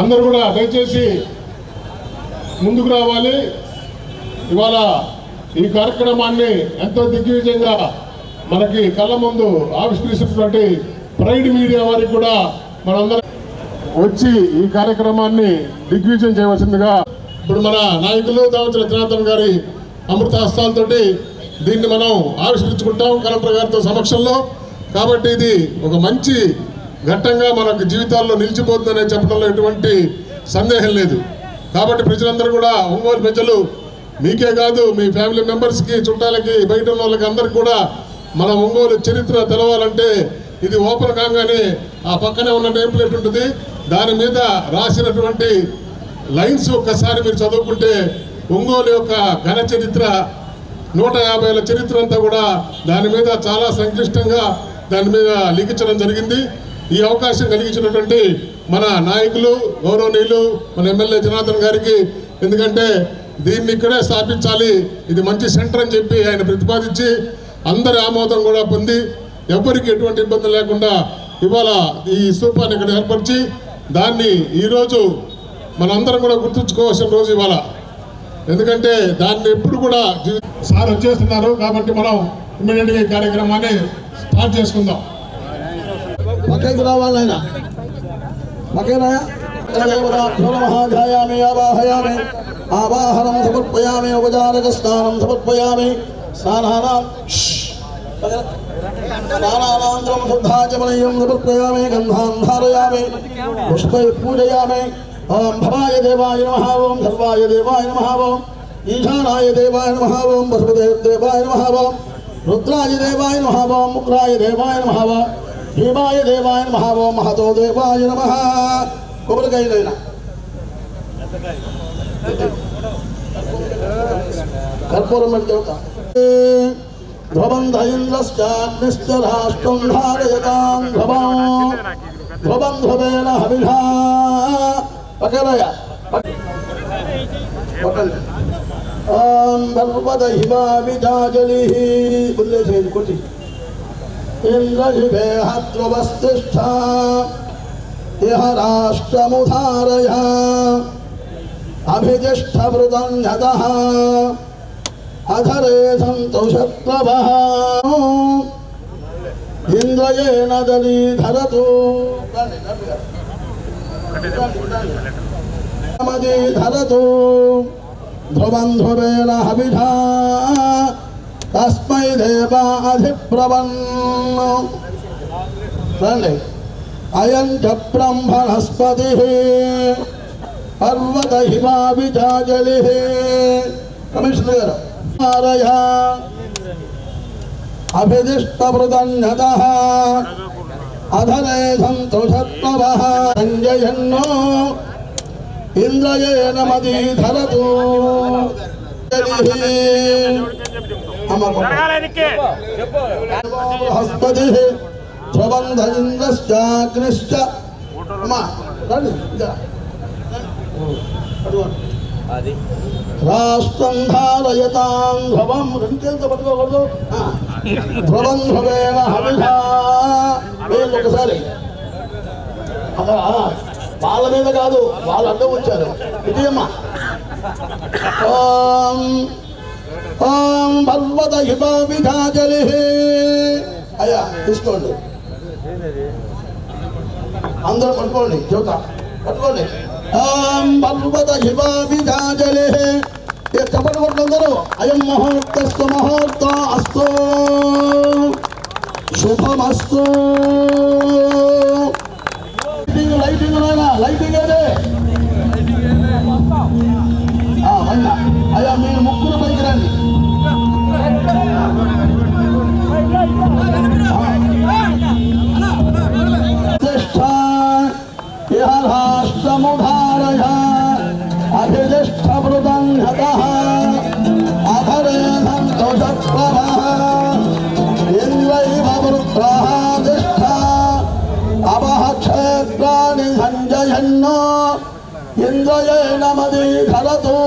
అందరూ కూడా దయచేసి ముందుకు రావాలి. ఇవాళ ఈ కార్యక్రమాన్ని ఎంతో దిగ్విజయంగా మనకి కళ్ళ ముందు ఆవిష్కరిస్తున్నటువంటి ప్రైడ్ మీడియా వారికి కూడా మనందరం వచ్చి ఈ కార్యక్రమాన్ని దిగ్విజయం చేయవలసిందిగా ఇప్పుడు మన నాయకులు దామచల జనార్దన్ గారి అమృత హస్తాలతోటి దీన్ని మనం ఆవిష్కరించుకుంటాం కలెక్టర్ గారితో సమక్షంలో. కాబట్టి ఇది ఒక మంచి ఘట్టంగా మనకు జీవితాల్లో నిలిచిపోతుందనే చెప్పడంలో ఎటువంటి సందేహం లేదు. కాబట్టి ప్రజలందరూ కూడా ఒంగోలు ప్రజలు మీకే కాదు మీ ఫ్యామిలీ మెంబర్స్కి చుట్టాలకి బయట ఉన్న వాళ్ళకి అందరికి కూడా మన ఒంగోలు చరిత్ర తెలవాలంటే ఇది ఓపెన్ కాగానే ఆ పక్కనే ఉన్న నేమ్ ప్లేట్ ఉంటుంది, దాని మీద రాసినటువంటి లైన్స్ ఒక్కసారి మీరు చదువుకుంటే ఒంగోలు యొక్క ఘన చరిత్ర 150 ఏళ్ల చరిత్ర అంతా కూడా దాని మీద చాలా సంక్లిష్టంగా దాని మీద లిఖించడం జరిగింది. ఈ అవకాశం కలిగించినటువంటి మన నాయకులు గౌరవనీయులు మన ఎమ్మెల్యే జనార్దన్ గారికి, ఎందుకంటే దీన్ని ఇక్కడే స్థాపించాలి, ఇది మంచి సెంటర్ అని చెప్పి ఆయన ప్రతిపాదించి అందరి ఆమోదం కూడా పొంది ఎవరికి ఎటువంటి ఇబ్బంది లేకుండా ఇవాళ ఈ స్తూపాన్ని ఇక్కడ ఏర్పరిచి దాన్ని ఈరోజు మనందరం కూడా గుర్తుంచుకోవాల్సిన రోజు ఇవాళ. ఎందుకంటే దాన్ని ఎప్పుడు కూడా సార్ వచ్చేస్తున్నారు కాబట్టి మనం ఇమ్మీడియట్గా ఈ కార్యక్రమాన్ని స్టార్ట్ చేసుకుందాం. పక్కకి రావాలి ఆయన ఆవాహయామి ఆవాహనం సమర్పయామి ఉపచారక స్నానం సమర్పయామి స్నానానంతరం శుద్ధాచమనీయం సమర్పయామి గంధాన్ ధారయామి పుష్పై పూజయామి. ఓం భవాయ దేవాయ నమః ఓం సర్వాయ దేవాయ నమః ఓం ఈశానాయ దేవాయ నమః ఓం వసుదేవాయ నమః ఓం రుద్రాయ దేవాయ నమః ఓం ఉగ్రాయ దేవాయ నమః ఓం భీమాయ దేవాయ నమః ఓం మహతో దేవాయ నమః. కొబ్బరికాయలైనా కర్పూరం పెడతా. ధ్రువంధ ఇంద్రశ్చాగ్నిశ్చ రాష్ట్రం ధారయతాం ధ్రువం ధ్రువేణ హవిషా. పక్కనయ పర్వత హిమావిజాజలి ఉల్లేసేది కొట్టి ఇంద్రశివే ధ్రువస్తిష్ఠ ఇహ రాష్ట్రముధారయ అభిజిష్ఠవృతన్యతః అధరే సంతోషప్రభః ఇంద్రయేణ దలీధరతు మదీధరతు ధ్రువం ధ్రువేణ హవిషా తస్మై దేవాధిప్రవన్. అయం చ బ్రహ్మణస్పతిః పర్వత హిమావిజాజలి. కమిషనర్ గారు అభిదిష్టవృతన్యతః అధరే సంతోషత్వః సంజయన్నో ఇంద్రయేణ మదీధరతు. బృహస్పతి ధ్రువంధ ఇంద్రశ్చాగ్నిశ్చ రాష్ట్రం ధారయతాం ధ్రువం. రెండుతో పట్టుకోకూడదు. ధ్రువం ధ్రువేణ హవిషా. ఒకసారి వాళ్ళ మీద కాదు, వాళ్ళు అడ్డం వచ్చారు. ఇదేమ్మా ఓం ఓం పర్వత హిమావిజాజలి. అయ్యా తీసుకోండి, అందరూ పట్టుకోండి, చెబుతా పట్టుకోండి. ఓం పర్వత హిమావిజాజలి. చప్పటి కొట్లందరూ. అయం ముహూర్తస్సు ముహూర్త అస్తు శుభమస్తు. లైటింగ్ లైటింగ్ అదే. అయ్యా మీరు ముగ్గురు పైకి రండి. రాష్ట్రముధారయ అభిజిష్ఠవృతన్యతః అధరే సంతోషప్రభః ఇంద్రైవ వృత్రః తిష్ఠ అపః క్షేత్రాణి సంజయన్నో ఇంద్రయేణ మదీధరతు.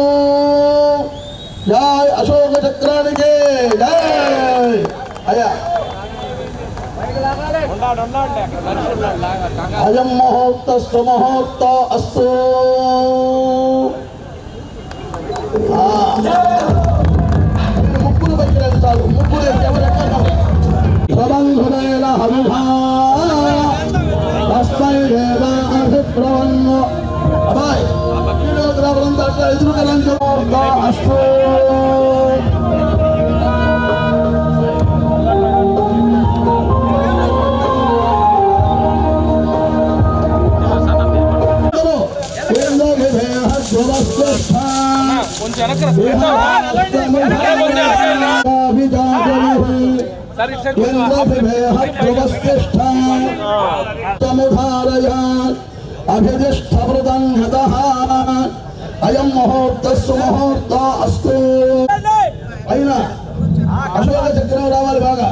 జై అశోక చక్రానికి జై. అయ్యా అయం ముహూర్తస్సు ముహూర్త అస్తు. ముగ్గురు దగ్గర చాలు, ముగ్గురు ప్రబంధుడైన హవిభా తస్మై దేవాభిప్రవన్నో. అబ్బాయి వీడియోగ్రాఫర్ంతా అట్లా ఎదురుకలంచు అస్తు. అయం ముహూర్తస్సు ముహూర్త అస్తు. అయినా అశోక చక్రం రావాలి బాగా.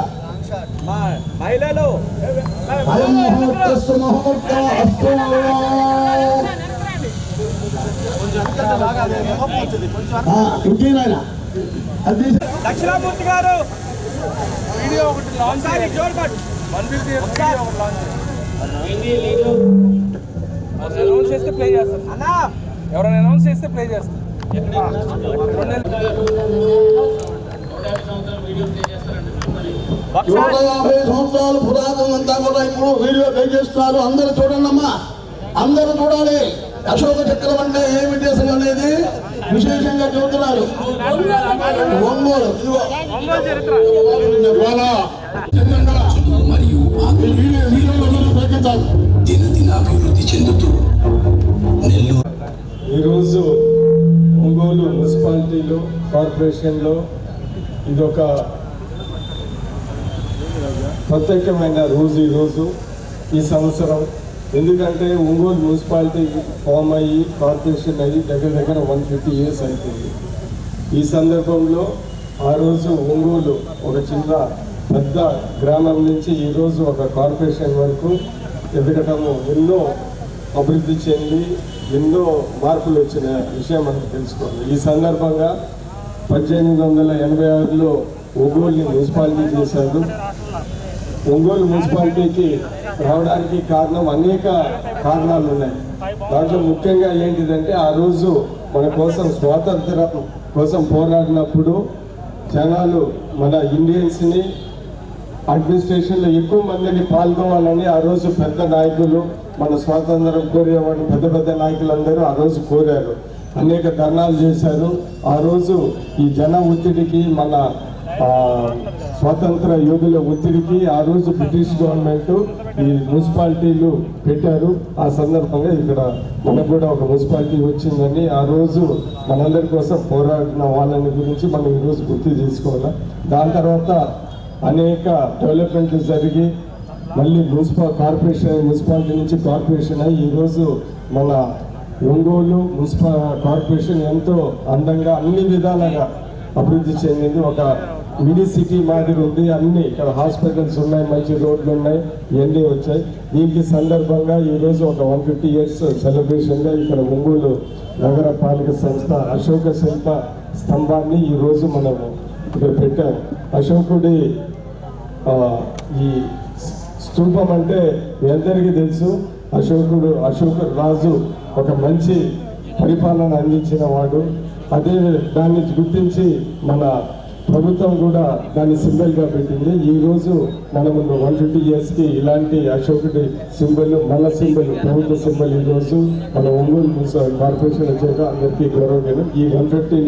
అయం ముహూర్తస్సు ముహూర్త అస్తు. ఇంకేనాయన అది దక్షిణామూర్తి గారు వీడియో ఒకటి లాంచ్ జోర్బట్ 150 అనౌన్స్ చేస్తే ప్లే చేస్తారు అన్నా. ఎవరైనా అనౌన్స్ చేస్తే ప్లే చేస్తారు. 150 సంవత్సరాలు పురాతనం అంతా కూడా ఇప్పుడు వీడియో ప్లే చేస్తున్నారు. అందరూ చూడండి అమ్మా, అందరూ చూడాలి. అశోక చక్రం అంటే ఏమిటి అసలు అనేది విశేషంగా చెబుతున్నారు. ఒంగోలు మరియు దినదినాభివృద్ధి చెందుతూ నెల్లూరు. ఈరోజు ఒంగోలు మున్సిపాలిటీలో కార్పొరేషన్లో ఇదొక ప్రత్యేకమైన రోజు ఈరోజు ఈ సంవత్సరం. ఎందుకంటే ఒంగోలు మున్సిపాలిటీ ఫామ్ అయ్యి కార్పొరేషన్ అయ్యి దగ్గర 150 years అవుతుంది. ఈ సందర్భంలో ఆ రోజు ఒంగోలు ఒక చిన్న పెద్ద గ్రామం నుంచి ఈరోజు ఒక కార్పొరేషన్ వరకు ఎదగటము, ఎన్నో అభివృద్ధి చెంది ఎన్నో మార్పులు వచ్చిన విషయం మనకు తెలుసుకోవాలి. ఈ సందర్భంగా 1886లో ఒంగోలుని మున్సిపాలిటీ చేశారు. ఒంగోలు మున్సిపాలిటీకి రావడానికి కారణం అనేక కారణాలు ఉన్నాయి. దాంట్లో ముఖ్యంగా ఏంటిదంటే ఆ రోజు మన కోసం స్వాతంత్రం కోసం పోరాడినప్పుడు జనాలు మన ఇండియన్స్ని అడ్మినిస్ట్రేషన్లో ఎక్కువ మందిని పాల్గొవాలని ఆ రోజు పెద్ద నాయకులు, మన స్వాతంత్రం కోరేవాడు పెద్ద పెద్ద నాయకులందరూ ఆ రోజు కోరారు. అనేక ధర్నాలు చేశారు. ఆ రోజు ఈ జన ఒత్తిడికి, మన స్వాతంత్ర యోధుల ఒత్తిడికి ఆ రోజు బ్రిటిష్ గవర్నమెంట్ ఈ మున్సిపాలిటీలు పెట్టారు. ఆ సందర్భంగా ఇక్కడ మనకు కూడా ఒక మున్సిపాలిటీ వచ్చిందని ఆ రోజు మనందరి కోసం పోరాడిన వాళ్ళని గురించి మనం ఈరోజు గుర్తు చేసుకోవాలి. దాని తర్వాత అనేక డెవలప్మెంట్లు జరిగి మళ్ళీ మున్సిపాలిటీ నుంచి కార్పొరేషన్ అయ్యి ఈరోజు మన ఒంగోలు కార్పొరేషన్ ఎంతో అందంగా అన్ని విధాలుగా అభివృద్ధి చెందింది. ఒక మినీ సిటీ మాదిరి ఉంది. అన్ని ఇక్కడ హాస్పిటల్స్ ఉన్నాయి, మంచి రోడ్లు ఉన్నాయి, ఇవన్నీ వచ్చాయి. దీనికి సందర్భంగా ఈరోజు ఒక 150 years సెలబ్రేషన్గా ఇక్కడ ఒంగోలు నగర పాలక సంస్థ అశోక శిల్ప స్తంభాన్ని ఈరోజు మనము ఇక్కడ పెట్టాము. అశోకుడి ఈ స్తూపం అంటే మీ అందరికీ తెలుసు. అశోక రాజు ఒక మంచి పరిపాలన అందించిన వాడు. అదే దాన్ని గుర్తించి మన ప్రభుత్వం కూడా దాన్ని సింబల్గా పెట్టింది. ఈరోజు మనము 150 yearsకి ఇలాంటి అశోకుడి సింబల్, మన సింబల్, ప్రభుత్వ సింబల్ ఈరోజు మన ఒంగోలు కార్పొరేషన్ వచ్చాక అందరికీ గౌరవం. ఈ 150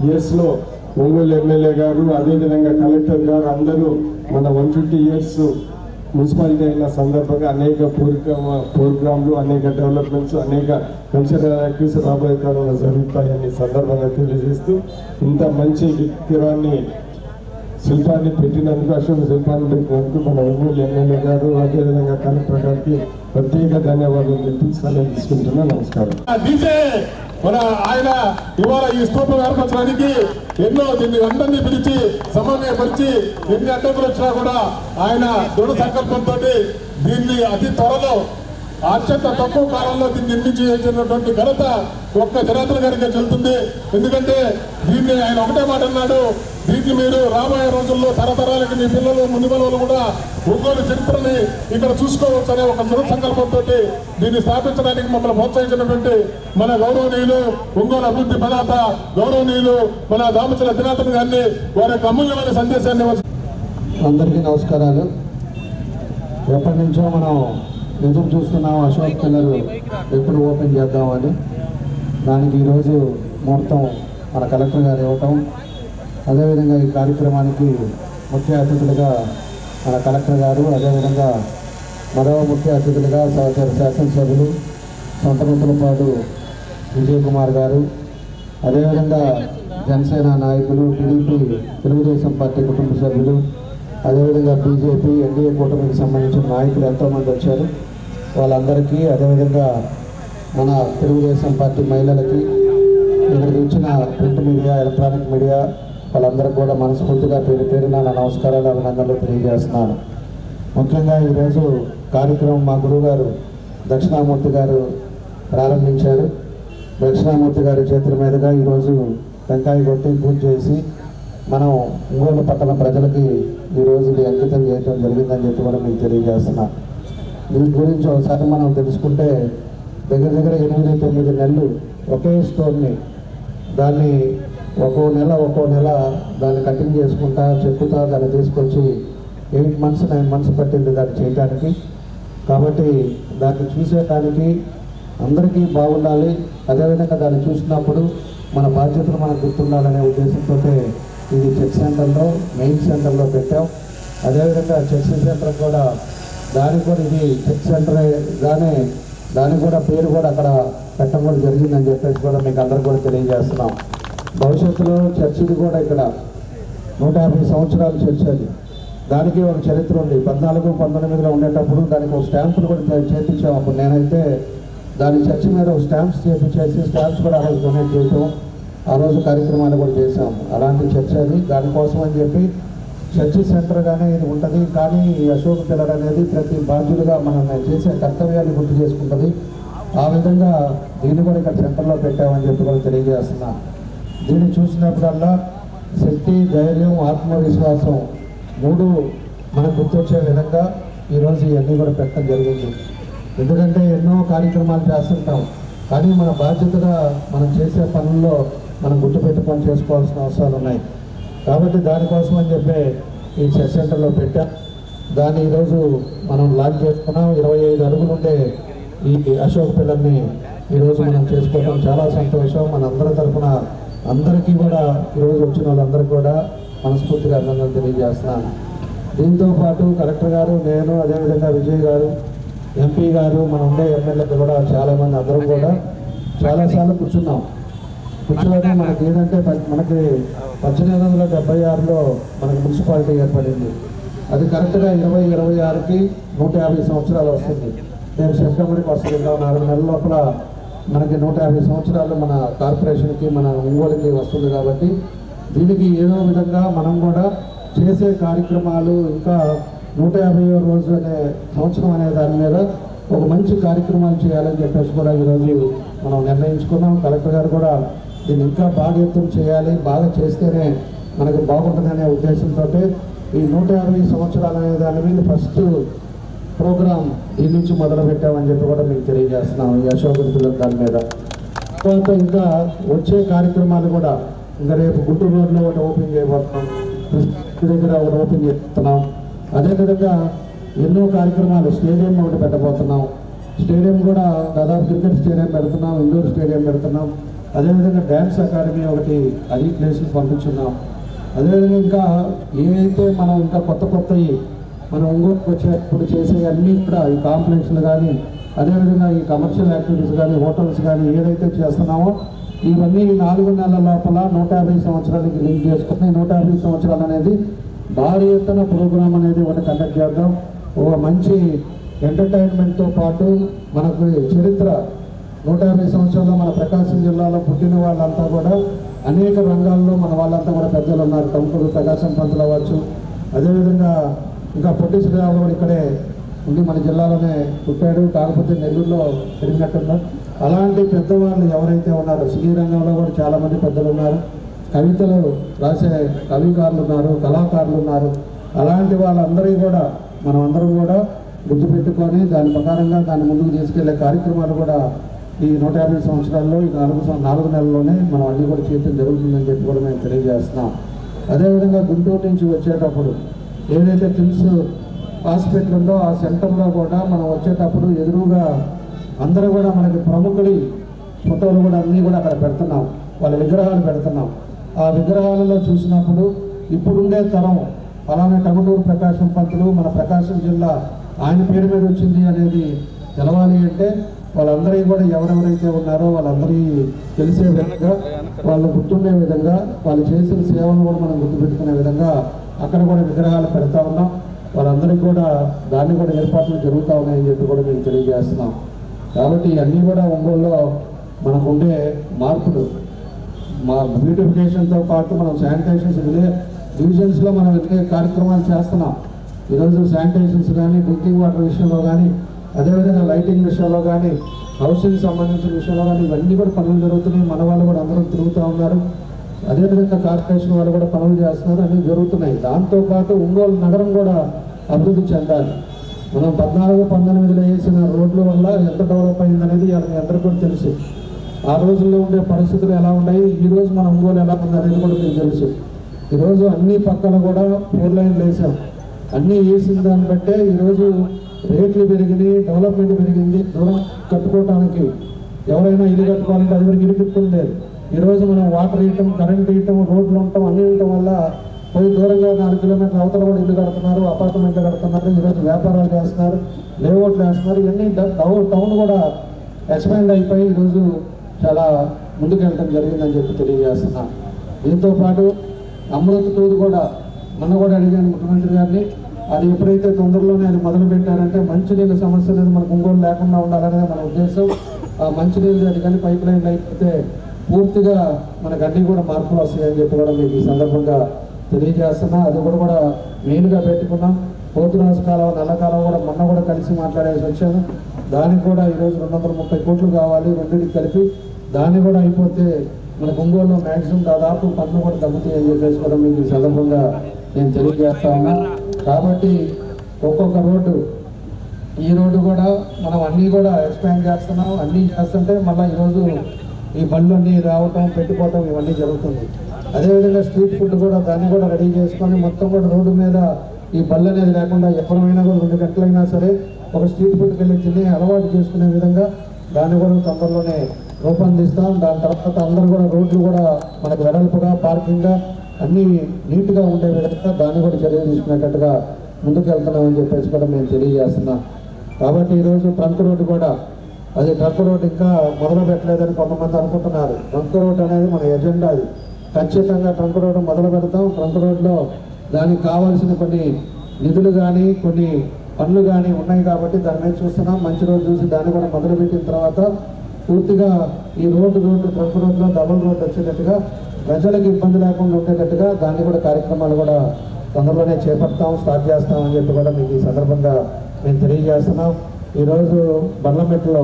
yearsలో ఒంగోలు ఎమ్మెల్యే గారు, అదేవిధంగా కలెక్టర్ గారు అందరూ మన 150 years మున్సిపాలిటీ అయిన సందర్భంగా అనేక ప్రోగ్రాంలు, అనేక డెవలప్మెంట్స్, అనేక కల్చరల్ యాక్టివిటీస్ రాబోయే కాలంలో జరుగుతాయని సందర్భంగా తెలియజేస్తూ ఇంత మంచి శిల్పాన్ని పెట్టినందుకు, అశోక శిల్పాన్ని పెట్టినందుకు మన ఒంగోలు ఎమ్మెల్యే గారు, అదేవిధంగా కలెక్టర్ గారికి ప్రత్యేక ధన్యవాదాలు చెప్పి సెలవు తీసుకుంటున్నా. నమస్కారం. మన ఆయన ఇవాళ ఈ స్తూపం ఏర్పరచడానికి ఎన్నో దీన్ని అందరినీ పిలిచి సమన్వయపరిచి ఎన్ని అడ్డంకులు వచ్చినా కూడా ఆయన దృఢ సంకల్పంతో దీన్ని అతి త్వరలో అత్యంత తక్కువ కాలంలో దీన్ని నిర్మించినటువంటి ఘనత ఒక్క జనార్దన్ గారికి చెల్లుతుంది. ఎందుకంటే దీన్ని ఆయన ఒకటే మాట అన్నాడు, దీన్ని మీరు రాబోయే రోజుల్లో తరతరాలకి మీ పిల్లలు మునిమలు కూడా ఒంగోలు చరిత్రని ఇక్కడ చూసుకోవచ్చు అనే ఒక దృఢ సంకల్పంతో దీన్ని స్థాపించడానికి మమ్మల్ని ప్రోత్సహించినటువంటి మన గౌరవనీయులు ఒంగోలు అభివృద్ధి ప్రదాత గౌరవనీయులు మన దామచల దినాథన్ గారిని వారి యొక్క అమూల్యమైన సందేశాన్ని అందరికీ నమస్కారాలు. ఎప్పటి నుంచో మనం ఎదురు చూస్తున్నాం అశోక్ పిల్లలు ఎప్పుడు ఓపెన్ చేద్దామని. దానికి ఈరోజు ముహూర్తం మన కలెక్టర్ గారు ఇవ్వటం, అదేవిధంగా ఈ కార్యక్రమానికి ముఖ్య అతిథులుగా మన కలెక్టర్ గారు, అదేవిధంగా మరో ముఖ్య అతిథులుగా సహచర శాసనసభ్యులు సొంతమంతులపాటు విజయ్ కుమార్ గారు, అదేవిధంగా జనసేన నాయకులు, టీడీపీ తెలుగుదేశం పార్టీ కుటుంబ సభ్యులు, అదేవిధంగా బీజేపీ ఎన్డీఏ కూటమికి సంబంధించిన నాయకులు ఎంతోమంది వచ్చారు. వాళ్ళందరికీ, అదేవిధంగా మన తెలుగుదేశం పార్టీ మహిళలకి, ఇక్కడికి వచ్చిన ప్రింట్ మీడియా, ఎలక్ట్రానిక్ మీడియా వాళ్ళందరికీ కూడా మనస్ఫూర్తిగా పేరు పేరున నా నమస్కారాలు, అభినందనలు తెలియజేస్తున్నాను. ముఖ్యంగా ఈరోజు కార్యక్రమం మా గురువుగారు దక్షిణామూర్తి గారు ప్రారంభించారు. దక్షిణామూర్తి గారి చేతుల మీదుగా ఈరోజు టెంకాయ కొట్టి పూజ చేసి మనం ఒంగోలు పట్టణ ప్రజలకి ఈరోజు ఇది అంకితం చేయడం జరిగిందని చెప్పి కూడా మీకు తెలియజేస్తున్నాను. దీని గురించి ఒకసారి మనం తెలుసుకుంటే దగ్గర 8-9 నెలలు ఒకే స్టోర్ని దాన్ని ఒక్కో నెల దాన్ని కటింగ్ చేసుకుంటా చెక్కుతా దాన్ని తీసుకొచ్చి 8 months 9 months పట్టింది దాన్ని చేయడానికి. కాబట్టి దాన్ని చూసేటానికి అందరికీ బాగుండాలి, అదేవిధంగా దాన్ని చూసినప్పుడు మన బాధ్యతలు మనకు గుర్తుండాలనే ఉద్దేశంతో ఇది చెక్ సెంటర్లో మెయిన్ సెంటర్లో పెట్టాం. అదేవిధంగా చెక్ సెంటర్ కూడా దానికి కూడా ఇది చెక్ సెంటర్ గానే దానికి కూడా పేరు కూడా అక్కడ పెట్టడం కూడా జరిగిందని చెప్పేసి కూడా మీకు అందరూ కూడా తెలియజేస్తున్నాం. భవిష్యత్తులో చర్చిది కూడా ఇక్కడ 150 సంవత్సరాల చర్చ్ అది. దానికి ఒక చరిత్ర ఉంది. 14-19లో ఉండేటప్పుడు దానికి ఒక స్టాంపులు కూడా చేయించాం. అప్పుడు నేనైతే దాని చర్చి మీద ఒక స్టాంప్స్ చేయించేసి స్టాంప్స్ కూడా ఆ రోజు డొనేట్ చేయటం, ఆ రోజు కార్యక్రమాలు కూడా చేసాం. అలాంటి చర్చ్ అది. దానికోసం అని చెప్పి చర్చి సెంటర్గానే ఇది ఉంటుంది. కానీ ఈ అశోక్ పిల్లర్ అనేది ప్రతి బాధ్యులుగా మనం చేసే కర్తవ్యాన్ని గుర్తు చేసుకుంటుంది. ఆ విధంగా దీన్ని కూడా ఇక్కడ సెంటర్లో పెట్టామని చెప్పి కూడా తెలియజేస్తున్నాను. దీన్ని చూసినప్పుడల్లా శక్తి, ధైర్యం, ఆత్మవిశ్వాసం 3 మనకు గుర్తొచ్చే విధంగా ఈరోజు ఇవన్నీ కూడా పెట్టడం జరిగింది. ఎందుకంటే ఎన్నో కార్యక్రమాలు చేస్తుంటాం, కానీ మన బాధ్యతగా మనం చేసే పనుల్లో మనం గుర్తుపెట్టుకొని చేసుకోవాల్సిన అవసరాలు ఉన్నాయి. కాబట్టి దానికోసం అని చెప్పి ఈ చెక్ సెంటర్లో పెట్టాం. దాన్ని ఈరోజు మనం లాంచ్ చేసుకున్నాం. 25 అడుగులు ఉండే ఈ అశోక్ పిల్లర్ని ఈరోజు మనం చేసుకోవడం చాలా సంతోషం. మన అందరి తరఫున అందరికీ కూడా ఈరోజు వచ్చిన వాళ్ళందరికీ కూడా మనస్ఫూర్తిగా అభినందనలు తెలియజేస్తున్నాను. దీంతో పాటు కలెక్టర్ గారు, నేను, అదేవిధంగా విజయ్ గారు, ఎంపీ గారు, మన ఉండే ఎమ్మెల్యేలు కూడా చాలామంది అందరం కూడా చాలాసార్లు కూర్చున్నాం. కూర్చోవడం మనకి ఏంటంటే మనకి 1876లో మనకి మున్సిపాలిటీ ఏర్పడింది. అది కరెక్ట్గా 2026కి 150 సంవత్సరాలు వస్తుంది. నేను సెప్టెంబర్కి వస్తుంది. 4 నెలల లోపల మనకి 150 సంవత్సరాలు మన కార్పొరేషన్కి, మన ఒంగోలుకి వస్తుంది. కాబట్టి దీనికి ఏదో విధంగా మనం కూడా చేసే కార్యక్రమాలు ఇంకా 150వ రోజు అనే సంవత్సరం అనే దాని మీద ఒక మంచి కార్యక్రమాలు చేయాలని చెప్పేసి కూడా ఈరోజు మనం నిర్ణయించుకున్నాం. కలెక్టర్ గారు కూడా దీన్ని ఇంకా బాగా ఎత్తున చేయాలి, బాగా చేస్తేనే మనకు బాగుంటుందనే ఉద్దేశంతో ఈ 150 సంవత్సరాలు అనే దాని మీద ఫస్ట్ ప్రోగ్రాం దీని నుంచి మొదలు పెట్టామని చెప్పి కూడా మీకు తెలియజేస్తున్నాం. ఈ అశోక్ పిల్లర్ దాని మీద తర్వాత ఇంకా వచ్చే కార్యక్రమాలు కూడా ఇంకా రేపు గుంటూరు రోడ్లో ఒకటి ఓపెన్ చేయబోతున్నాం, దగ్గర ఒకటి ఓపెన్ చేస్తున్నాం. అదేవిధంగా ఎన్నో కార్యక్రమాలు, స్టేడియం ఒకటి పెట్టబోతున్నాం. స్టేడియం కూడా దాదాపు క్రికెట్ స్టేడియం పెడుతున్నాం, ఇండోర్ స్టేడియం పెడుతున్నాం. అదేవిధంగా డ్యాన్స్ అకాడమీ ఒకటి అది ప్లేస్కి పంపించున్నాం. అదేవిధంగా ఇంకా ఏదైతే మనం ఇంకా కొత్తవి మనం ఒంగోలుకి వచ్చేటప్పుడు చేసే అన్నీ కూడా ఈ కాంప్లెక్స్లు కానీ, అదేవిధంగా ఈ కమర్షియల్ యాక్టివిటీస్ కానీ, హోటల్స్ కానీ ఏదైతే చేస్తున్నామో ఇవన్నీ 4 నెలల లోపల 150 సంవత్సరాలకి లింక్ చేసుకుని 150 సంవత్సరాలు అనేది భారీ ఎత్తున ప్రోగ్రాం అనేది ఒకటి కండక్ట్ చేద్దాం. ఒక మంచి ఎంటర్టైన్మెంట్తో పాటు మనకు చరిత్ర 150 సంవత్సరాల్లో మన ప్రకాశం జిల్లాలో పుట్టిన వాళ్ళంతా కూడా అనేక రంగాల్లో మన వాళ్ళంతా కూడా పెద్దలు ఉన్నారు. కంకులు ప్రకాశం పంతులు అవ్వచ్చు, అదేవిధంగా ఇంకా పొట్టి శ్రీరాములు కూడా ఇక్కడే ఉండి మన జిల్లాలోనే పుట్టాడు, కాకపోతే నెల్లూరులో పెరిగినట్టున్నారు. అలాంటి పెద్దవాళ్ళు ఎవరైతే ఉన్నారో శ్రీరంగంలో కూడా చాలామంది పెద్దలు ఉన్నారు. కవితలు రాసే కవికారులు ఉన్నారు, కళాకారులు ఉన్నారు. అలాంటి వాళ్ళందరికీ కూడా మనం అందరం కూడా గుర్తుపెట్టుకొని దాని ప్రకారంగా దాన్ని ముందుకు తీసుకెళ్లే కార్యక్రమాలు కూడా ఈ 150 సంవత్సరాల్లో ఈ 4 నెలల్లోనే మనం అన్నీ కూడా చేయడం జరుగుతుందని చెప్పి కూడా మేము తెలియజేస్తున్నాం. అదేవిధంగా గుంటూరు నుంచి వచ్చేటప్పుడు ఏదైతే కిమ్స్ హాస్పిటల్ ఉందో ఆ సెంటర్లో కూడా మనం వచ్చేటప్పుడు ఎదురుగా అందరూ కూడా మనకి ప్రముఖుడి ఫోటోలు కూడా అన్నీ కూడా అక్కడ పెడుతున్నాం, వాళ్ళ విగ్రహాలు పెడుతున్నాం. ఆ విగ్రహాలలో చూసినప్పుడు ఇప్పుడుండే తరం అలానే టంగుటూరు ప్రకాశం పంతులు మన ప్రకాశం జిల్లా ఆయన పేరు మీద వచ్చింది అనేది తెలవాలి అంటే వాళ్ళందరికీ కూడా ఎవరెవరైతే ఉన్నారో వాళ్ళందరికీ తెలిసే విధంగా, వాళ్ళు గుర్తుండే విధంగా, వాళ్ళు చేసిన సేవను కూడా మనం గుర్తుపెట్టుకునే విధంగా అక్కడ కూడా విగ్రహాలు పెడతా ఉన్నాం. వాళ్ళందరికీ కూడా దాన్ని కూడా ఏర్పాట్లు జరుగుతూ ఉన్నాయని చెప్పి కూడా మేము తెలియజేస్తున్నాం. కాబట్టి ఇవన్నీ కూడా ఒంగోలులో మనకు ఉండే మార్పులు, మా బ్యూటిఫికేషన్తో పాటు మనం శానిటైజేషన్స్ డివిజన్స్లో మనం ఎన్నో కార్యక్రమాలు చేస్తున్నాం. ఈరోజు శానిటైజేషన్స్ కానీ, డ్రింకింగ్ వాటర్ విషయంలో కానీ, అదేవిధంగా లైటింగ్ విషయంలో కానీ, హౌసింగ్ సంబంధించిన విషయంలో కానీ ఇవన్నీ కూడా పనులు జరుగుతున్నాయి. మన వాళ్ళు కూడా అందరూ తిరుగుతూ ఉన్నారు. అదేవిధంగా కార్పొరేషన్ వాళ్ళు కూడా పనులు చేస్తున్నారు, అన్నీ జరుగుతున్నాయి. దాంతోపాటు ఒంగోలు నగరం కూడా అభివృద్ధి చెందాలి. మనం 14-19లో వేసిన రోడ్ల వల్ల ఎంత డెవలప్ అయిందనేది మీ అందరికీ కూడా తెలుసు. ఆ రోజుల్లో ఉండే పరిస్థితులు ఎలా ఉన్నాయి, ఈరోజు మన ఒంగోలు ఎలా ఉంది అనేది కూడా మీకు తెలుసు. ఈరోజు అన్ని పక్కన కూడా 4 లైన్లు వేసాం. అన్నీ వేసిన దాన్ని బట్టే ఈరోజు రేట్లు పెరిగినాయి, డెవలప్మెంట్ పెరిగింది. దూరం కట్టుకోవడానికి ఎవరైనా ఇల్లు కట్టుకోవాలంటే అది వరకు ఇల్లు కట్టుకుండేది. ఈరోజు మనం వాటర్ వేయటం, కరెంట్ వేయటం, రోడ్లు ఉండటం, అన్నీ ఉండటం వల్ల పోయి దూరంగా 4 కిలోమీటర్ల అవతల కూడా ఇల్లు కడుతున్నారు, అపార్ట్మెంట్లు కడుతున్నారు. ఈరోజు వ్యాపారాలు చేస్తున్నారు, లేఅవుట్లు వేస్తున్నారు. ఇవన్నీ టౌన్ కూడా ఎక్స్పాండ్ అయిపోయి ఈరోజు చాలా ముందుకెళ్ళటం జరిగిందని చెప్పి తెలియజేస్తున్నాను. దీంతోపాటు అమృత్ టూర్ కూడా మొన్న కూడా అడిగాను ముఖ్యమంత్రి గారిని. అది ఎప్పుడైతే తొందరలోనే అది మొదలు పెట్టారంటే మంచినీళ్ళ సమస్య అనేది మనకు ఒంగోలు లేకుండా ఉండాలనేది మన ఉద్దేశం. ఆ మంచినీళ్ళు అది కానీ పైప్ లైన్లు అయిపోతే పూర్తిగా మనకు అన్నీ కూడా మార్పులు వస్తాయని చెప్పి కూడా మీకు ఈ సందర్భంగా తెలియజేస్తున్నా. అది కూడా మెయిన్గా పెట్టుకున్నాం. పోతురాజు కాలం, నల్లకాలం కూడా మొన్న కూడా కలిసి మాట్లాడేసి వచ్చాను. దానికి కూడా ఈరోజు 230 కోట్లు కావాలి, రెండింటికి కలిపి. దాన్ని కూడా అయిపోతే మనకు ఒంగోలులో మ్యాక్సిమం దాదాపు పన్ను కూడా తగ్గుతాయి అని చెప్పేసి కూడా మీకు ఈ సందర్భంగా నేను తెలియజేస్తా ఉన్నా. కాబట్టి ఒక్కొక్క రోడ్డు, ఈ రోడ్డు కూడా మనం అన్నీ కూడా ఎక్స్పాండ్ చేస్తున్నాం. అన్నీ చేస్తుంటే మళ్ళీ ఈరోజు ఈ బళ్ళు అన్నీ రావటం, పెట్టుకోవటం ఇవన్నీ జరుగుతుంది. అదేవిధంగా స్ట్రీట్ ఫుడ్ కూడా దాన్ని కూడా రెడీ చేసుకొని మొత్తం కూడా రోడ్డు మీద ఈ బళ్ళు అనేది లేకుండా ఎప్పుడైనా కూడా 2 గంటలైనా సరే ఒక స్ట్రీట్ ఫుడ్కి వెళ్ళి తిని అలవాటు చేసుకునే విధంగా దాన్ని కూడా తొందరలోనే రూపొందిస్తాం. దాని తర్వాత అందరూ కూడా రోడ్లు కూడా మనకు వెడల్పుగా, పార్కింగ్గా అన్నీ నీట్గా ఉండే విధంగా దాన్ని కూడా చర్యలు తీసుకునేటట్టుగా ముందుకు వెళ్తున్నామని చెప్పేసి కూడా మేము తెలియజేస్తున్నాం. కాబట్టి ఈరోజు ట్రంక్ రోడ్డు కూడా, అది ట్రంక్ రోడ్డు ఇంకా మొదలు పెట్టలేదని కొంతమంది అనుకుంటున్నారు. ట్రంక్ రోడ్డు అనేది మన ఎజెండా. అది ఖచ్చితంగా ట్రంక్ రోడ్డు మొదలు పెడతాం. ట్రంక్ రోడ్లో దానికి కావాల్సిన కొన్ని నిధులు కానీ, కొన్ని పనులు కానీ ఉన్నాయి కాబట్టి దాని మీద చూస్తున్నాం. మంచి రోజు చూసి దాన్ని కూడా మొదలుపెట్టిన తర్వాత పూర్తిగా ఈ రోడ్డు ట్రంక్ రోడ్లో డబుల్ రోడ్డు వచ్చేటట్టుగా, ప్రజలకు ఇబ్బంది లేకుండా ఉండేటట్టుగా దాన్ని కూడా కార్యక్రమాలు కూడా తొందరలోనే చేపడతాం, స్టార్ట్ చేస్తామని చెప్పి కూడా మీకు ఈ సందర్భంగా మేము తెలియజేస్తున్నాం. ఈరోజు బల్లమెట్లో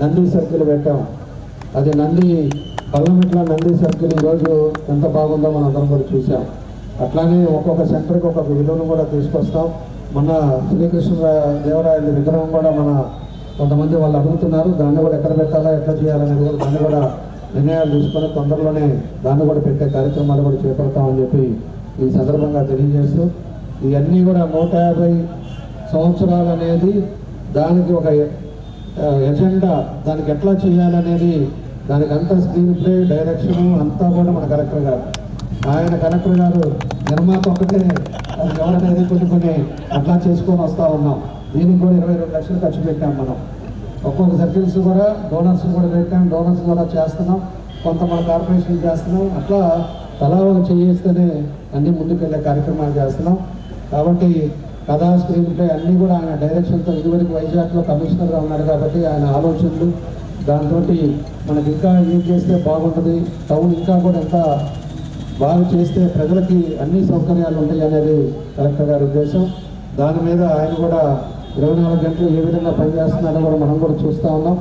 నంది సర్కిల్ పెట్టాం. అది బల్లమెట్లో నంది సర్కిల్ ఈరోజు ఎంత బాగుందో మనం అందరం కూడా చూసాం. అట్లానే ఒక్కొక్క సెంటర్కి ఒక్కొక్క విలువను కూడా తీసుకొస్తాం. మన శ్రీకృష్ణదేవరాయల విగ్రహం కూడా మన కొంతమంది వాళ్ళు అడుగుతున్నారు. దాన్ని కూడా ఎక్కడ పెట్టాలా, ఎట్లా చేయాలనేది కూడా దాన్ని కూడా నిర్ణయాలు తీసుకొని తొందరలోనే దాన్ని కూడా పెట్టే కార్యక్రమాలు కూడా చేపడతామని చెప్పి ఈ సందర్భంగా తెలియజేస్తూ, ఇవన్నీ కూడా 150 సంవత్సరాలు అనేది దానికి ఒక ఎజెండా, దానికి ఎట్లా చేయాలనేది దానికి అంతా స్క్రీన్ ప్లే, డైరెక్షన్ అంతా కూడా మన కలెక్టర్ గారు. ఆయన కలెక్టర్ గారు నిర్మాత ఒకటే, అది ఎవరనేది కొన్ని అట్లా చేసుకొని వస్తూ ఉన్నాం. దీనికి కూడా 22 లక్షలు ఖర్చు పెట్టాం. మనం ఒక్కొక్క సర్కిల్స్ కూడా డోనర్స్ కూడా పెట్టాం. డోనర్స్ కూడా చేస్తున్నాం, కొంత మన కార్పొరేషన్ చేస్తున్నాం. అట్లా తలా ఒక చేస్తేనే అన్ని ముందుకెళ్ళే కార్యక్రమాలు చేస్తున్నాం. కాబట్టి కథా, స్క్రీన్ ప్లే అన్నీ కూడా ఆయన డైరెక్షన్తో, ఇదివరకు వైజాగ్లో కమిషనర్గా ఉన్నాడు కాబట్టి ఆయన ఆలోచనలు, దాంతో మనకి ఇంకా ఏం చేస్తే బాగుంటుంది, టౌన్ ఇంకా కూడా ఎంత బాగా చేస్తే ప్రజలకి అన్ని సౌకర్యాలు ఉంటాయి అనేది కలెక్టర్ గారి ఉద్దేశం. దాని మీద ఆయన కూడా 24 గంటలు ఏ విధంగా పనిచేస్తున్నారో కూడా మనం కూడా చూస్తూ ఉన్నాం.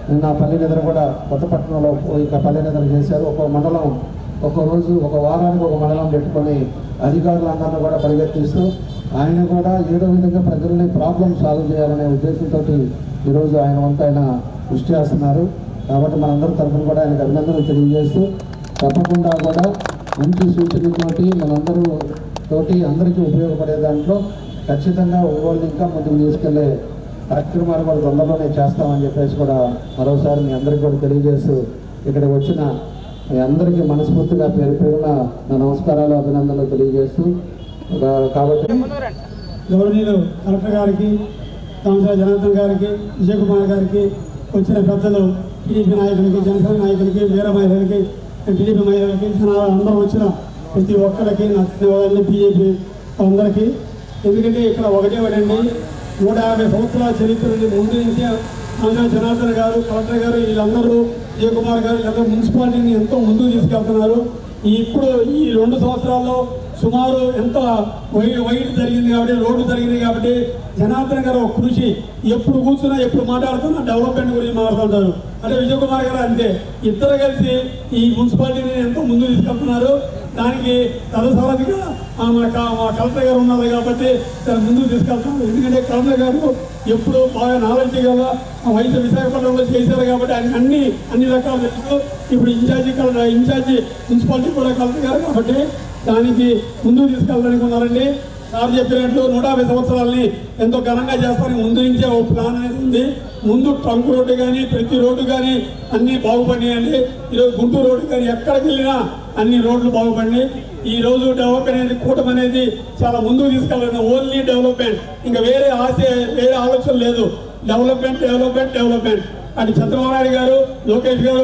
నిన్న పల్లె నిద్ర కూడా కొత్తపట్నంలో ఇక పల్లె నిద్ర చేశారు. ఒక్కో మండలం ఒక వారానికి ఒక మండలం పెట్టుకొని అధికారులందరినీ కూడా పరిగెత్తిస్తూ ఆయన కూడా ఏదో విధంగా ప్రజల్ని ప్రాబ్లం సాల్వ్ చేయాలనే ఉద్దేశంతో ఈరోజు ఆయన వంతు ఆయన కృషి చేస్తున్నారు. కాబట్టి మనందరి తరఫున కూడా ఆయనకు అభినందనలు తెలియజేస్తూ తప్పకుండా కూడా మంచి సూచనలతోటి అందరికీ ఉపయోగపడే దాంట్లో ఖచ్చితంగా ఒంగోలు ఇంకా ముందుకు తీసుకెళ్లే కార్యక్రమాలు కూడా తొందరలోనే చేస్తామని చెప్పేసి కూడా మరోసారి మీ అందరికీ కూడా తెలియజేస్తూ ఇక్కడికి వచ్చిన మీ అందరికీ మనస్ఫూర్తిగా పేరున నా నమస్కారాలు అభినందనలు తెలియజేస్తూ కాబట్టి గౌరవనీయులు కలెక్టర్ గారికి కాంసా జనార్దన్ గారికి విజయ్ కుమార్ గారికి వచ్చిన పెద్దలు టీడీపీ నాయకులకి జనసేన నాయకులకి వీర మహిళలకి టీడీపీ మహిళలకి అందరూ వచ్చిన ప్రతి ఒక్కరికి నా ధన్యవాదాలు బీజేపీ అందరికీ. ఎందుకంటే ఇక్కడ ఒకటే అండి 150 సంవత్సరాల చరిత్ర ముందు నుంచి కాంసా జనార్దన్ గారు కలెక్టర్ గారు వీళ్ళందరూ విజయ్ కుమార్ గారు వీళ్ళందరూ మున్సిపాలిటీని ఎంతో ముందుకు తీసుకెళ్తున్నారు. ఇప్పుడు ఈ 2 సంవత్సరాల్లో సుమారు ఎంత వైట్ జరిగింది కాబట్టి రోడ్డు జరిగింది కాబట్టి జనార్దన్ గారు కృషి ఎప్పుడు కూర్చున్నా ఎప్పుడు మాట్లాడుతున్నా డెవలప్మెంట్ గురించి మాట్లాడుతుంటారు. అంటే విజయ్ కుమార్ గారు అంతే ఇద్దరు కలిసి ఈ మున్సిపాలిటీని ఎంతో ముందు తీసుకెళ్తున్నారు. దానికి తదసరదిగా మా కలెక్టర్ గారు ఉన్నారు కాబట్టి దాన్ని ముందుకు తీసుకెళ్తాం. ఎందుకంటే కలెక్టర్ గారు ఎప్పుడు బాగా నాలెడ్జ్ కదా వైద్య విశాఖపట్నంలో చేశారు కాబట్టి ఆయన అన్ని రకాలు తెలుసు. ఇప్పుడు ఇన్ఛార్జి మున్సిపాలిటీ కూడా కలెక్టర్ గారు కాబట్టి దానికి ముందుకు తీసుకెళ్ళడానికి ఉన్నారండి. సార్ చెప్పినట్లు 150 సంవత్సరాలని ఎంతో ఘనంగా చేస్తారని ముందు నుంచే ఓ ప్లాన్ అనేది ఉంది. ముందు ట్రంక్ రోడ్డు కానీ ప్రతి రోడ్డు కానీ అన్నీ బాగుపడినాయండి. ఈరోజు గుంటూరు రోడ్డు కానీ ఎక్కడికి వెళ్ళినా అన్ని రోడ్లు బాగుపడినాయి. ఈ రోజు డెవలప్ అనేది కూటమి అనేది చాలా ముందుకు తీసుకెళ్ళాలి. ఓన్లీ డెవలప్మెంట్, ఇంకా వేరే ఆలోచన లేదు. డెవలప్మెంట్ అటు చంద్రబాబు నాయుడు గారు, లోకేష్ గారు,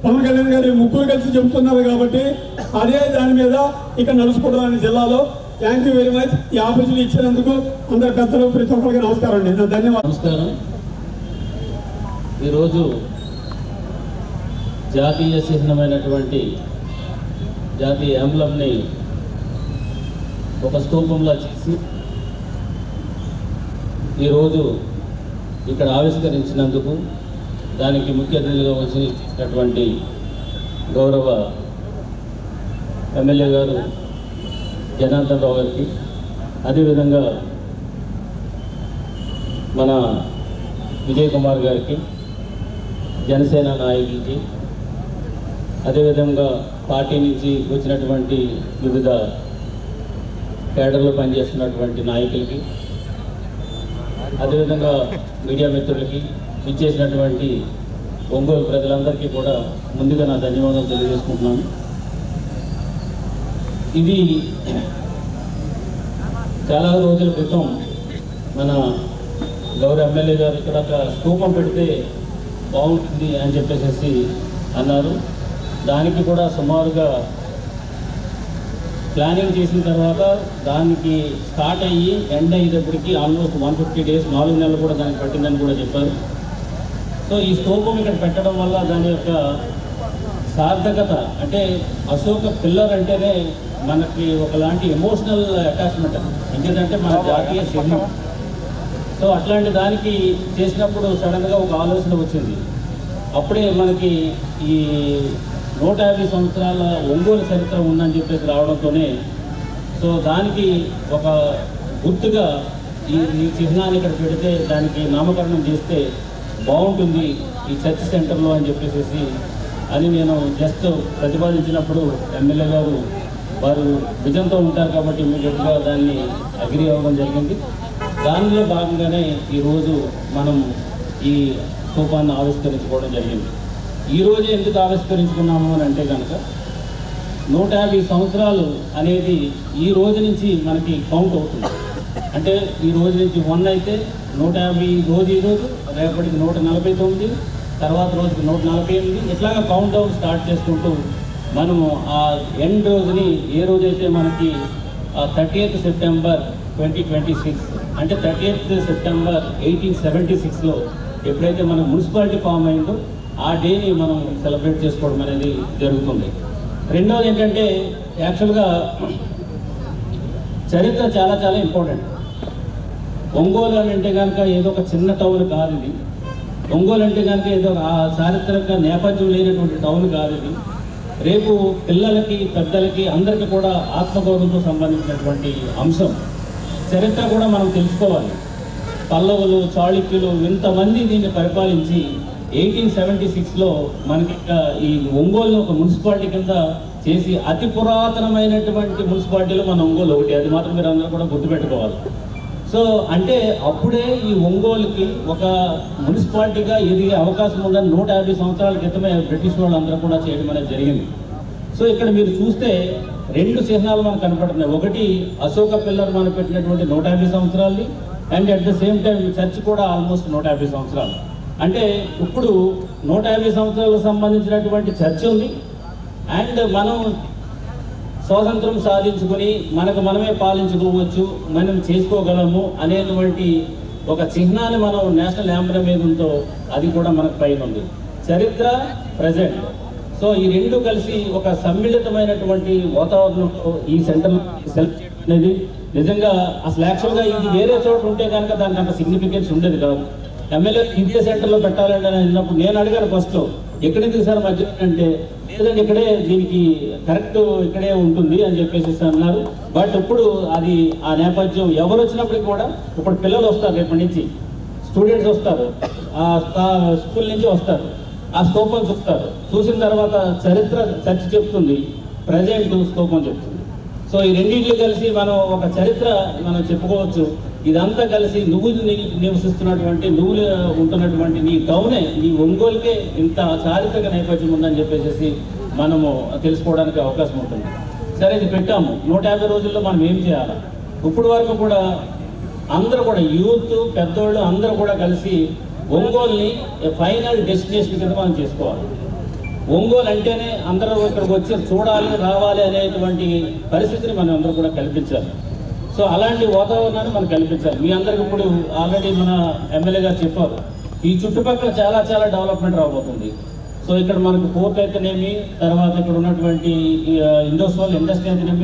పవన్ కళ్యాణ్ గారు ముగ్గురు కలిసి చెబుతున్నారు కాబట్టి అదే దాని మీద ఇక్కడ నడుచుకుంటున్నాను జిల్లాలో. Thank you very much. ఈ ఆపర్చునిటీ ఇచ్చినందుకు అందరి పెద్దలు ప్రతి ఒక్కరికి నమస్కారం అండి. నా ధన్యవాదాలు. నమస్కారం. ఈరోజు జాతీయ చిహ్నమైనటువంటి జాతీయ ఎంబ్లంని ఒక స్తూపంలా చేసి ఈరోజు ఇక్కడ ఆవిష్కరించినందుకు దానికి ముఖ్య అతిథిగా వచ్చినటువంటి గౌరవ ఎమ్మెల్యే గారు జనార్దన్ రావు గారికి, అదేవిధంగా మన విజయ్ కుమార్ గారికి, జనసేన నాయకులకి, అదేవిధంగా పార్టీ నుంచి వచ్చినటువంటి వివిధ కేడర్లో పనిచేస్తున్నటువంటి నాయకులకి, అదేవిధంగా మీడియా మిత్రులకి, ఇచ్చేసినటువంటి ఒంగోలు ప్రజలందరికీ కూడా ముందుగా నా ధన్యవాదాలు తెలియజేసుకుంటున్నాను. ఇది చాలా రోజుల క్రితం మన గౌరవ ఎమ్మెల్యే గారు ఇక్కడ ఒక స్తూపం పెడితే బాగుంటుంది అని చెప్పేసి అన్నారు. దానికి కూడా సుమారుగా ప్లానింగ్ చేసిన తర్వాత దానికి స్టార్ట్ అయ్యి ఎండ్ అయ్యేటప్పటికి ఆల్మోస్ట్ 150 డేస్ 4 నెలలు కూడా దానికి పట్టిందని కూడా చెప్పారు. సో ఈ స్తూపం ఇక్కడ పెట్టడం వల్ల దాని యొక్క సార్థకత అంటే అశోక పిల్లర్ అంటేనే మనకి ఒకలాంటి ఎమోషనల్ అటాచ్మెంట్, ఎందుకంటే మన జాతీయ చిహ్నం. సో అట్లాంటి దానికి చేసినప్పుడు సడన్గా ఒక ఆలోచన వచ్చింది. అప్పుడే మనకి ఈ 150 సంవత్సరాల ఒంగోలు చరిత్ర ఉందని చెప్పేసి రావడంతోనే సో దానికి ఒక గుర్తుగా ఈ చిహ్నాన్ని ఇక్కడ పెడితే దానికి నామకరణం చేస్తే బాగుంటుంది ఈ చర్చ్ సెంటర్లో అని చెప్పేసి అని నేను జస్ట్ ప్రతిపాదించినప్పుడు ఎమ్మెల్యే గారు వారు విజన్తో ఉంటారు కాబట్టి ఇమీడియట్గా దాన్ని అగ్రి అవ్వడం జరిగింది. దానిలో భాగంగానే ఈరోజు మనం ఈ స్తూపాన్ని ఆవిష్కరించుకోవడం జరిగింది. ఈరోజు ఎందుకు ఆవిష్కరించుకున్నాము అని అంటే కనుక 150 సంవత్సరాలు అనేది ఈ రోజు నుంచి మనకి కౌంట్ అవుతుంది. అంటే ఈ రోజు నుంచి 1 అయితే 150 రోజు ఈరోజు, రేపటికి 149, తర్వాత రోజుకి 148, ఇట్లాగా కౌంట్ డౌన్ స్టార్ట్ చేసుకుంటూ మనము ఆ ఎండ్ రోజుని ఏ రోజైతే మనకి 30th సెప్టెంబర్ 2026 అంటే 30th సెప్టెంబర్ 1876లో ఎప్పుడైతే మన మున్సిపాలిటీ ఫామ్ అయిందో ఆ డేని మనం సెలబ్రేట్ చేసుకోవడం అనేది జరుగుతుంది. రెండవది ఏంటంటే యాక్చువల్గా చరిత్ర చాలా చాలా ఇంపార్టెంట్. ఒంగోలు అని అంటే కనుక ఏదో ఒక చిన్న టౌన్ కాదు ఇది. ఒంగోలు అంటే కనుక ఏదో ఆ చారిత్రక నేపథ్యం లేనటువంటి టౌన్ కాదు ఇది. రేపు పిల్లలకి పెద్దలకి అందరికీ కూడా ఆత్మగౌరవంతో సంబంధించినటువంటి అంశం. చరిత్ర కూడా మనం తెలుసుకోవాలి. పల్లవులు, చాళుక్యులు ఇంతమంది దీన్ని పరిపాలించి 1876లో మనకి ఈ ఒంగోలులో ఒక మున్సిపాలిటీ కింద చేసి అతి పురాతనమైనటువంటి మున్సిపాలిటీలో మన ఒంగోలు ఒకటి. అది మాత్రం మీరు అందరూ కూడా గుర్తుపెట్టుకోవాలి. సో అంటే అప్పుడే ఈ ఒంగోలుకి ఒక మున్సిపాలిటీగా ఎదిగే అవకాశం ఉందని 150 సంవత్సరాల క్రితమే బ్రిటిష్ వాళ్ళందరూ కూడా చేయడం అనేది జరిగింది. సో ఇక్కడ మీరు చూస్తే 2 చిహ్నాలు మనకు కనపడుతున్నాయి. ఒకటి అశోక పిల్లర్ మనం పెట్టినటువంటి 150 సంవత్సరాలది, and at the same time church కూడా ఆల్మోస్ట్ 150 సంవత్సరాలు. అంటే ఇప్పుడు 150 సంవత్సరాలకు సంబంధించినటువంటి చర్చ్ ఉంది, అండ్ మనం స్వాతంత్రం సాధించుకొని మనకు మనమే పాలించుకోవచ్చు, మనం చేసుకోగలము అనేటువంటి ఒక చిహ్నాన్ని మనం నేషనల్ యాంబ్లెమ్ మీద ఉందో అది కూడా మనకు పైన ఉంది. చరిత్ర, ప్రజెంట్. సో ఈ రెండు కలిసి ఒక సమ్మిళితమైనటువంటి వాతావరణంలో ఈ సెంటర్లో సెలెక్ట్ చేయడం అనేది నిజంగా అసలు యాక్చువల్గా ఇది వేరే చోట ఉంటే కనుక దానికి అంత సిగ్నిఫికెన్స్ ఉండేది కాదు. ఎమ్మెల్యే ఇదే సెంటర్లో పెట్టాలంటే అన్నప్పుడు నేను అడిగాను ఫస్ట్లో, ఎక్కడెందుకు సార్ మధ్యలో అంటే, లేదంటే ఇక్కడే దీనికి కరెక్ట్ ఇక్కడే ఉంటుంది అని చెప్పేసి అన్నారు. బట్ ఇప్పుడు అది ఆ నేపథ్యం ఎవరు వచ్చినప్పటికీ కూడా ఇప్పుడు పిల్లలు వస్తారు, రేపటి నుంచి స్టూడెంట్స్ వస్తారు, స్కూల్ నుంచి వస్తారు, ఆ స్తూపం చూస్తారు. చూసిన తర్వాత చర్చ చెప్తుంది, ప్రజెంట్ స్తూపం చెప్తుంది. సో ఈ రెండింటిని కలిసి మనం ఒక చరిత్ర మనం చెప్పుకోవచ్చు. ఇదంతా కలిసి నువ్వు నివసిస్తున్నటువంటి, నువ్వు ఉంటున్నటువంటి నీ టౌనే, నీ ఒంగోలుకే ఇంత చారిత్రక నేపథ్యం ఉందని చెప్పేసి మనము తెలుసుకోవడానికి అవకాశం ఉంటుంది. సరే, ఇది పెట్టాము. 150 రోజుల్లో మనం ఏం చేయాలి? ఇప్పుడు వరకు కూడా అందరూ కూడా యూత్, పెద్దోళ్ళు అందరూ కూడా కలిసి ఒంగోలుని ఫైనల్ డెస్టినేషన్ కింద మనం చేసుకోవాలి. ఒంగోలు అంటేనే అందరూ ఇక్కడికి వచ్చి చూడాలి, రావాలి అనేటువంటి పరిస్థితిని మనం అందరూ కూడా కల్పించాలి. సో అలాంటి వాతావరణాన్ని మనం కల్పించాలి. మీ అందరికి ఇప్పుడు ఆల్రెడీ మన ఎమ్మెల్యే గారు చెప్పారు, ఈ చుట్టుపక్కల చాలా చాలా డెవలప్మెంట్ రాబోతుంది. సో ఇక్కడ మనకు పోర్ట్ అయితేనేమి, తర్వాత ఇక్కడ ఉన్నటువంటి ఇండస్ట్రియల్ ఇండస్ట్రీ అయితేనేమి,